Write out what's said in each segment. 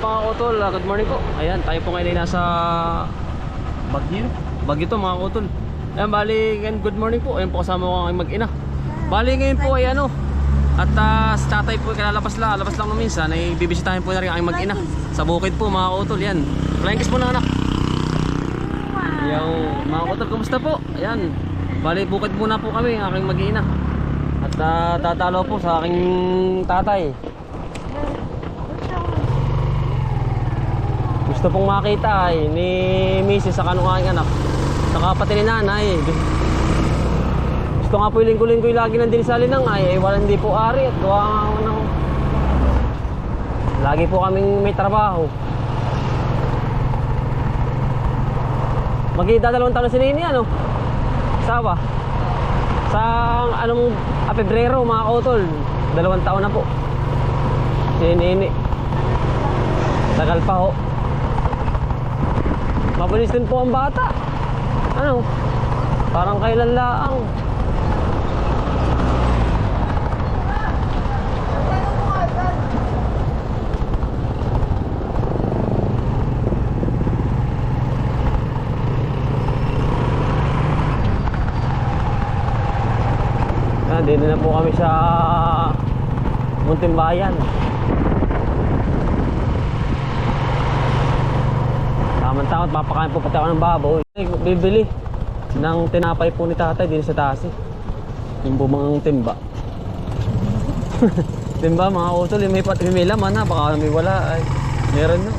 mga utol, good morning po. Ayan, tayo po ngayon ay nasa Baguio to mga utol. Ayan, bali, good morning po. Ayan po kasama ko ang mag-ina. Bali ngayon po ay ano, at si tatay po labas lang nung minsan ay bibisitahin po na rin ang mag-ina sa bukid po mga utol. Yan, flying kiss po na anak. Yung mga utol, kumusta po? Ayan, bali bukid muna po kami, aking mag-ina. At tatalo po sa aking tatay. Gusto pong makita ay ni Mrs. sa kanong aking anak, saka pati ni nanay. Gusto nga po yung linggo-linggo yung lagi nandun sa Linang ay wala, hindi po ari at lagi po kaming may trabaho. Magdadalawang taon na si Nini, ano? Sawa sa anong Pebrero mga kautol, 2 taon na po si Nini. Tagal pa ho. Mabilis din po ang bata. Ano? Parang kailan laang. Dito na po kami sa Muntinbayan. Tamang-tamang, papakain po pati ako ng baboy. Bibili ng tinapay po ni tatay din sa taas. Yung bumang timba. Timba mga utol, may laman ha, baka may wala ay meron no.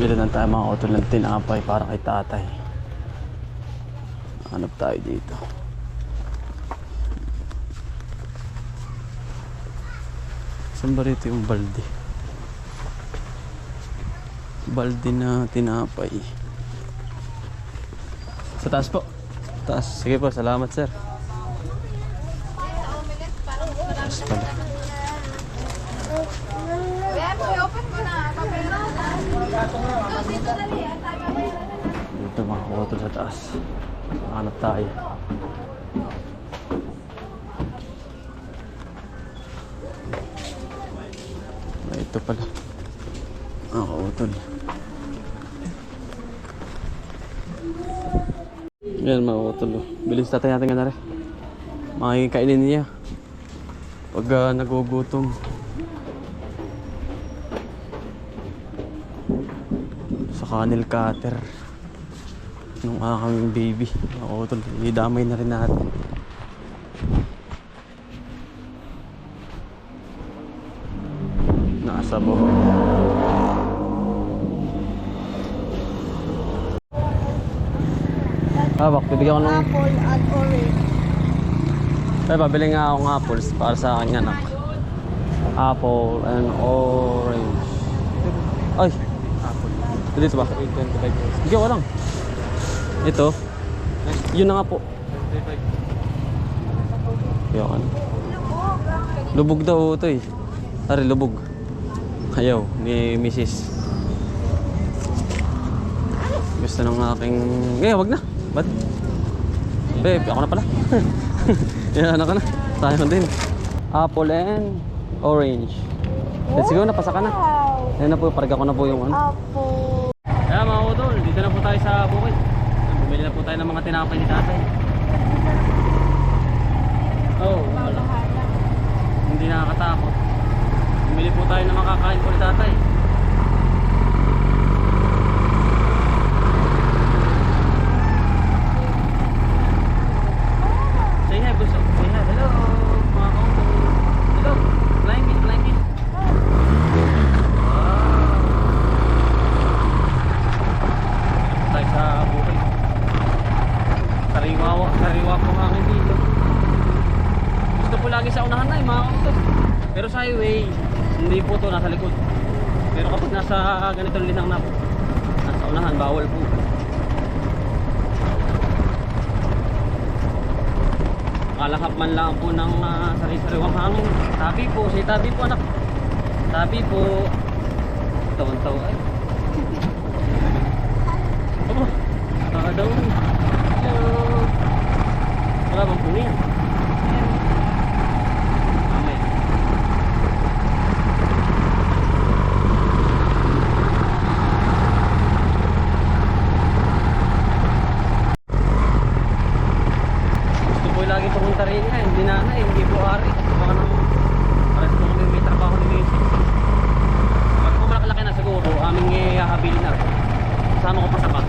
Bili lang tayo mga utol ng tinapay para kay tatay. Hanap tayo dito. Saan ba rito yung balde? Balde na tinapay. Sa taas po. Taas. Sige po, salamat sir. Taas pala. Dito mga kutol sa taas. Hanap tayo. Ito pala. Kutol. Yan mga kutol. Bilis tatay natin nga na rin. Makikikainin niya pag nagugutom. Kanil cutter nung aking baby. Ako tol, idamay na rin natin. Nakasabo. Bak, bibigyan ko ng apple at orange. Ay, pabili nga akong apples para sa aking anak. Apple and orange. Ay! Dito ba? Sige, walang. Ito. Yun na nga po. Yan. Lubog daw ito eh. Tari, lubog. Ayaw ni Mrs. Gusto ng aking... wag na. Ba't? Babe, ako na pala. Yan, ako na. Sayang din. Apple and orange. Let's go, napasa ka na. Yan na po, parga ko na po yung ano. Apple. Kaya mga utol, dito na po tayo sa bukid. Bumili na po tayo ng mga tinapay ni tatay. Oh, wala. Hindi nakakatakot. Bumili po tayo ng makakain po ni tatay. Say hi, gusto. Say hi. Hello, mga kautol. Hello, flying kiss, flying kiss. Sa bukid. Sariwa po ang akin dito. Gusto po lagi sa unahan na mga kautol. Pero sa highway, hindi po to nasa likod. Pero kapag nasa ganitong linang na po, nasa unahan, bawal po. Kalahap man lang po ng sari-sariwang hangin. Tabi po, say tabi po anak. Sabi po. Tawan-tawa ay. Aba, nakadaw. Hello. Wala bang pungin? Mamaya. Gusto po lagi pumunta rin nga, hindi na hindi po ari. Baka nang pares po kami may trabaho ni Macy. Pag po malaki na siguro, aming ihahabilin na rin. Kasama ko pa sa bak.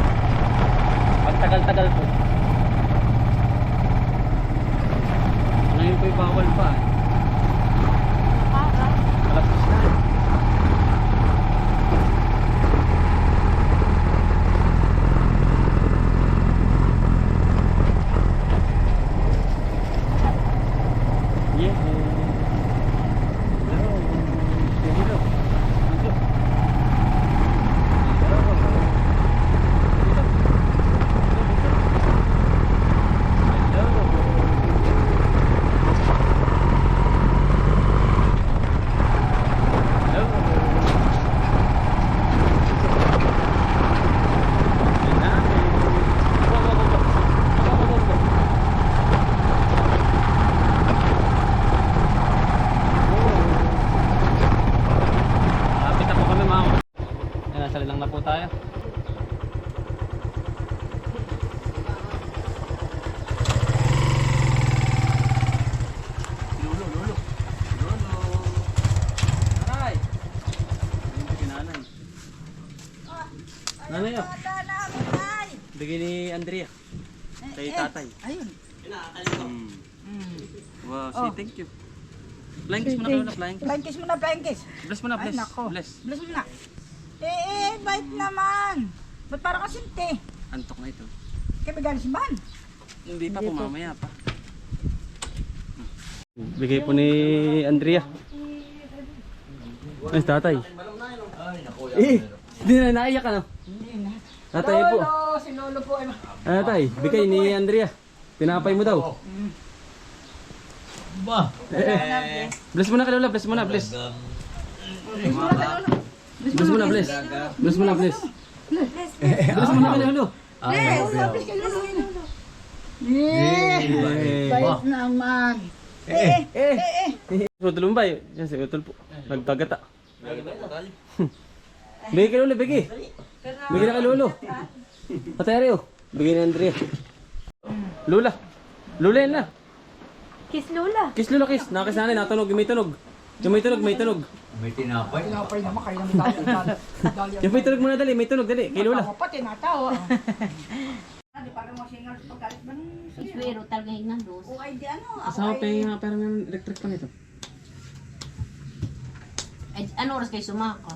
Pag tagal-tagal po. Ngayon po'y bawal pa. Malapos na. Yeah. Hello. Hello. Lapit na po kami mga kapatid. Ayan, nasa lang na po tayo. Lolo. Aray! Ayun po kinanay. Nanay oh. Bigay ni Andrea. Kay tatay. Ayun. Wow, say thank you. Flying kiss mo na kayo na, flying kiss. Flying kiss mo na, flying kiss. Bless mo na, Ay, bless. nako. Bless. Bless mo na. Bait naman. Ba't parang kasinti? Antok na ito. Kaya may galing si Man. Hindi pa po, mamaya pa. Bigay po ni Andrea. Ay, tatay. Hindi na naiyak ano? Tatay po. Lolo, si Lolo po. Tatay, bigay ni Andrea. Tinapay mo daw. Ba? Bless mo na kay Lola, bless mo na, bless. Bless mo na, bless. Bless mo na, bless. Bless mo na kay Lolo. Bait naman. Utol mo ba? Yan si Utol po. Nagtagata. Bigay kay Lolo, bigay. Bigay na kay Lolo. Patay Rio. Bigay ni Andrea. Lola. Lola yan na. Kiss Lola. Kiss Lola, kiss. Nakakis na rin, natunog. May tunog. Yung may tunog, may tunog. May tinapay. Tinapay naman kayo naman dali. Yung may tunog muna dali, may tunog dali. Kay Lola. Ako pa, tinatawa. Hindi parang masingal sa pagkalit ba ng Pero talaga yung nandos. O ay di ano. Kasama pa yung parang electric pa nito. Ay, ano oras kayo sumaka?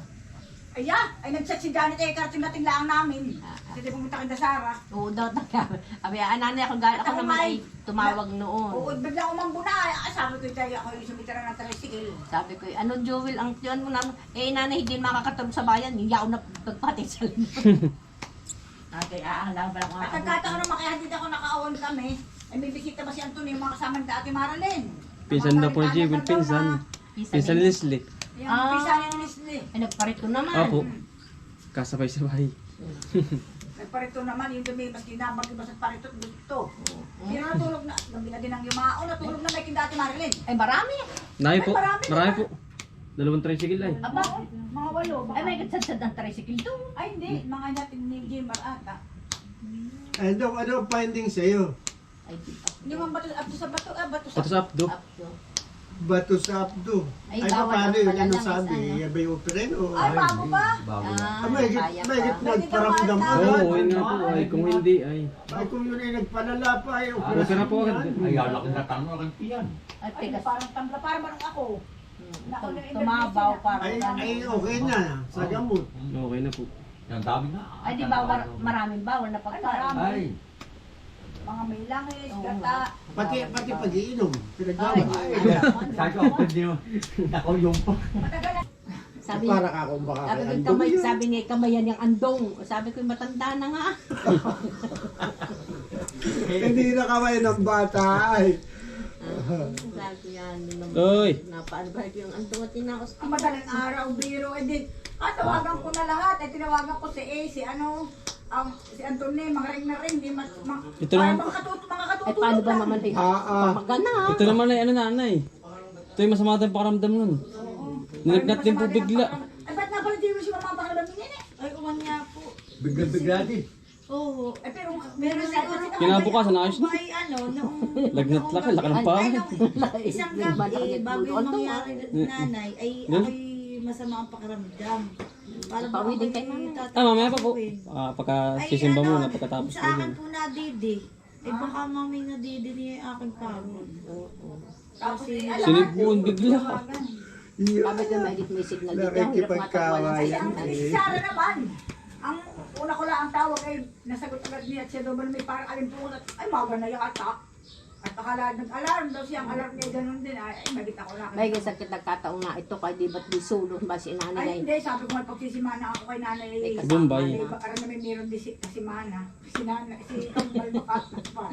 Ay nag-chat si Janet eh, karating natin lang namin. Kasi pumunta kay Dasara. Oo daw talaga. Abi, nanay ako gal. Ako Ako naman ay may- tumawag noon. Oo, bigla umambo na. Sabi ko tayo ako yung sumitira ng tricycle. Sabi ko, ano Joel, ang tiyan mo naman. Nanay hindi makakatulog sa bayan. Hindi ako na pagpatid sa lino. Okay, alam ba ako At nagkataon naman kaya hindi ako nakaawon kami. Ay may bisita ba si Antonio yung mga kasama ni Ate Marilyn? Pinsan daw po ni Jewel, pinsan. Pinsan ni Leslie. Yung pinsan ni Leslie. Ay, nagparit ko naman. Apo. Kasabay-sabay. Nagparito naman yung lumibas kinabag iba sa parito gusto. Pero natulog na. Gabi na din ang yumao. Natulog na may kinda Ate Marilyn. Ay, marami. Nahi po. Ay, marami Marami na. po. Dalawang tricycle ay. Aba, Mga walo. ay may gatsad ang tricycle doon. Ay hindi. Mga natin ni Jimar ata. Ano ang finding sa'yo? Ay, di pa. Hindi man bato sa bato. Bato sa Patos up do. Up to. Bato sa abdo. Ay, Ay, bawal paano ang yun? pala Ano lang, sabi? ano? Yan ba yung operin o? Ay, bago pa. Bago. May Kaya pa. nagparamdam Oo, agad. yun nga po. Ay, kung hindi ay. Ay, kung yun ay nagpalala pa, ay Opera po agad. Ay, alak na tanong ang piyan. At Ay, tigas. parang tambla. Parang manong ako. Tumabaw para. ay okay na. Sa gamot. Okay na po. Ang dami na. Ay, di ba maraming bawal na pagkain? Ay, Mga may langis, Oo gata. Pati pag-iinom. Pinagbawal. sabi ko, hindi mo. Ako yung pa. Matagal na. Sabi, Para ka kung baka sabi ko, andong kamay, yun. sabi niya, kamayan yung andong. Sabi ko, matanda na nga. Hindi na kamay ng bata ay. Sabi ko yan, hindi naman. Uy! Napaano ba yung ang tungat tinaos? Ang madaling araw, biro, din. Tawagan ko na lahat. Tinawagan ko si A, si si Anthony, mga ring na ring. Ito naman- mga katutulog. Ay, paano ba naman rin? Magana. Ito naman ay ano nanay. Ito yung masama tayong pakaramdam nun. Nilagnat din po bigla. Ay, ba't nga pala di mo si mama pakiramdam niya eh? Ay, uwan niya po. Bigla-bigla din. Oo. Eh, pero siguro Kinabukasan, ayos na. Ay, ano, nung Lagnat laki, laki ng pangit. isang gabi, bago yung mangyari ng nanay, ay ako'y masama ang pakiramdam. Para ba Pauwi din kay ako'y mama. Ah, mamaya pa po. tatakbuhin. Pagka Ay, sisimba ano, muna pagkatapos sa po akin yun. po nadidi. Eh baka mami nadidi niya yung aking pagod. Tapos Sinipon bigla. Sabi ko, may signal dito. Ang hirap Ay, matagalan. ang si Sarah naman. Ang una ko lang ang tawag ay nasagot agad niya at siya daw may parang alimpungan at ay maga na yata. At akala nag-alarm daw siya, ang alarm niya ganun din. Ay, magit ako na. May sakit nagkataon nga ito kay di ba't di sulong ba si Ay, nanay? hindi. Sabi ko nga pagsisimana ako kay nanay. Bombay. Baka naman meron din si Mana. Si nanay, si Kambal makasok pa.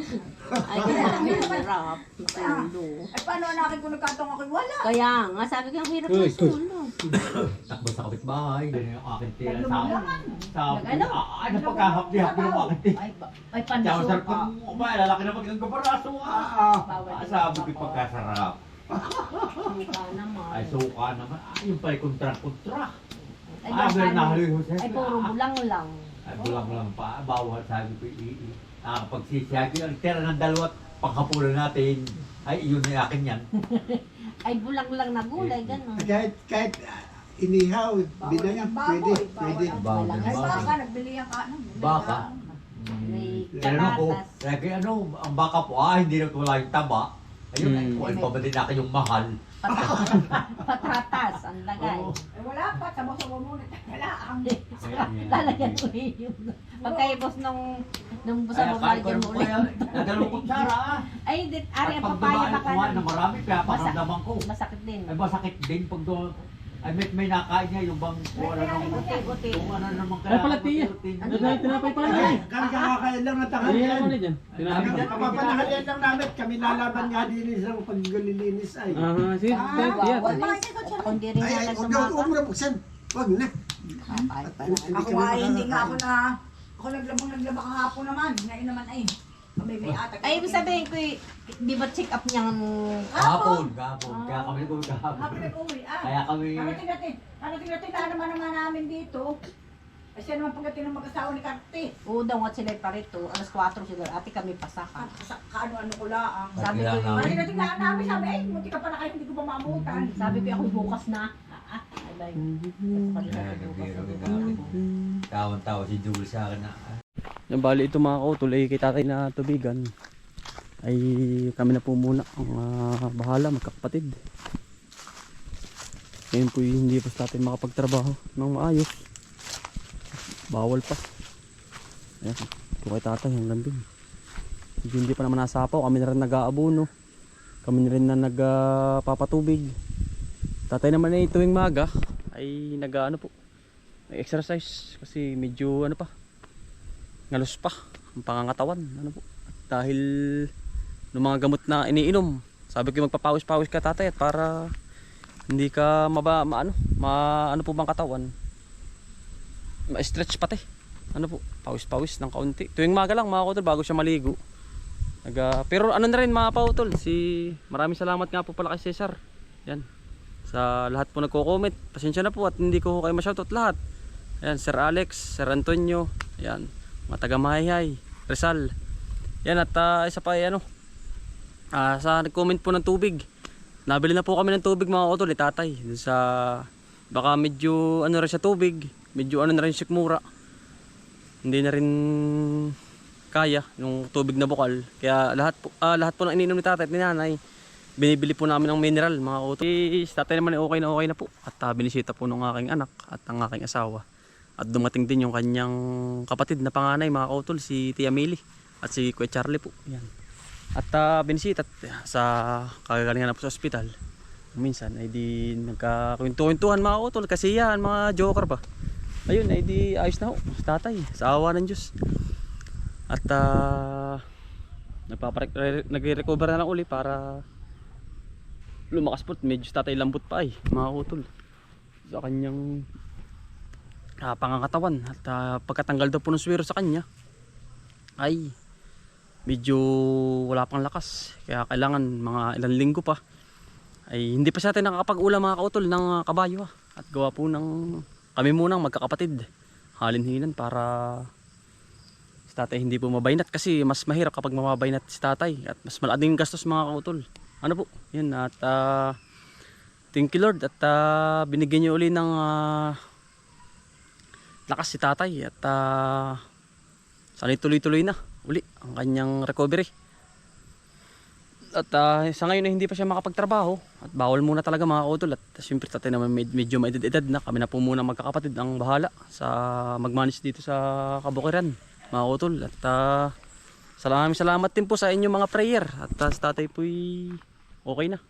Ay, kaya ang hirap. Masulo. Ay, paano akin kung nagkataon ako? Wala. Kaya nga, sabi ko ang hirap Uy, ng sulo. Takbo sa kapitbahay. Ganyan yung aking tira sa Naglumang Nag-ano? Ano pagkahapdi-hapdi ng aking tira. Ay, Tsaka sir, kung umay, lalaki na magandang kaparaso. Sabi ko pagkasarap. Suka naman. Ay, suka naman. Ay, yung pala kontra-kontra. Ay, Ay, baka- nahaloy ho siya. Ay, puro bulang lang. Ay, bulang lang pa. Bawal, sabi ko, pagsisiyagi. Ang tira ng dalawat, panghapulan natin. Ay, yun ay akin yan. Ay, bulang lang na gulay, gano'n. Kahit inihaw, binayang, pwede, pwede. Bawal Ay, din, baka, bawal. nagbili ang kaano. Baka. May Pero ko, katatas. lagi ang baka po, hindi na wala yung taba. Ayun, ay, kung pa ba din akin yung mahal. Patatas, ang lagay. Oo. Ay, wala pa. Sabaw-sabaw muna. Wala. Ang Lalagyan ko yun. Pagkaibos nung Ay, sa akala ko babalyan naman mo po ulit. yan. Nadalawang kutsara. Ay, ari At ang pag papaya dumaan baka kuha na marami, kaya pakiramdaman ko. masakit din. Ay, masakit din pag doon. Ay, may nakain niya yung bang wala nang Uti-uti. yung ano naman Ay, pala, tiya. Ano na tinapay pala niya? Ay, kakakain lang ng Hindi tanghalian. naman na dyan. Tinapay Kami ka. kapapanahalian lang namin, kami lalaban nga din sa paglilinis ay. Sige, tiyan. Ako hindi rin Ay, nga huwag na, huwag mo na buksan. Huwag na. Ako nga ay hindi nga ako na... Ako naglaba kahapon naman. Ngayon naman ay... Kami may atag. Ay, ibig sabihin ko, di ba check up niyang... Kahapon. Kaya kami nag-uwi kahapon. Happy nag-uwi. Kaya kami, Narating na naman namin dito. Kasi naman pagdating ng mag-asawa ni Karte. Oo daw nga sila parito. Alas 4 siguro. Ate kami pasaka. Kaano-ano ko lang. Sabi ko yung... Pagdating na namin, sabi, ay, munti ka pa na kayo, hindi ko pa maabutan. Sabi ko ako bukas na. Ay, tawan-tawa si Jules sa akin na, Yung bali ito mga kautol ay kay tatay na tubigan. Ay kami na po muna ang bahala magkakapatid. Ngayon po hindi pa sa tatay makapagtrabaho ng maayos. Bawal pa. Ayan, ito kay tatay hanggang dun. Hindi pa naman nasapaw, kami na rin nag-aabono. Kami na rin na nagpapatubig. Tatay naman ay tuwing maga ay nag-ano po, nag-exercise kasi medyo ano pa, ngalos pa ang pangangatawan ano po. Dahil ng mga gamot na iniinom. Sabi ko magpapawis-pawis ka tatay at para hindi ka ano po bang katawan. Ma-stretch pati. Ano po, pawis-pawis ng kaunti. Tuwing maga lang mga kautol bago siya maligo. Pero ano na rin mga kautol, maraming salamat nga po pala kay Cesar. Yan. Sa lahat po nagko-comment. Pasensya na po at hindi ko kayo ma-shoutout lahat. Ayan, Sir Alex, Sir Antonio, ayan, mga taga Mahihay, Rizal. Yan at isa pa ay sa nag-comment po ng tubig. Nabili na po kami ng tubig mga kautol, tatay. Dun sa baka medyo ano rin sa tubig, medyo ano na rin sikmura. Hindi na rin kaya yung tubig na bukal. Kaya lahat po ng iniinom ni tatay at ni nanay, binibili po namin ng mineral mga kautol. Tatay naman okay na po. At binisita po ng aking anak at ang aking asawa. At dumating din yung kanyang kapatid na panganay mga kautol, si Tia Mili at si Kuya Charlie po. Yan. At binisita sa kagagalingan na po sa ospital. Minsan ay di nagkakwentuhan mga kautol kasi yan mga joker pa. Ayun ay di ayos na ho sa tatay sa awa ng Diyos. At nagre-recover na lang uli para lumakas po, medyo tatay lambot pa mga utol sa kanyang pangangatawan at pagkatanggal daw po ng swero sa kanya ay medyo wala pang lakas, kaya kailangan mga ilang linggo pa ay hindi pa siya tayo nakakapag-ulam mga kautol ng kabayo at gawa po ng kami munang magkakapatid halinhinan para si tatay hindi po mabaynat, kasi mas mahirap kapag mamabaynat si tatay at mas malaking gastos mga kautol. Ano po yun, at thank you Lord at binigyan niyo uli ng lakas si tatay at sana'y tuloy-tuloy na uli ang kanyang recovery. At sa ngayon ay hindi pa siya makapagtrabaho at bawal muna talaga mga kautol. At siyempre tatay naman medyo may edad na, kami na po muna magkakapatid ang bahala sa magmanage dito sa Kabukiran mga kautol. At salamat din po sa inyong mga prayer at sa tatay po'y okay na.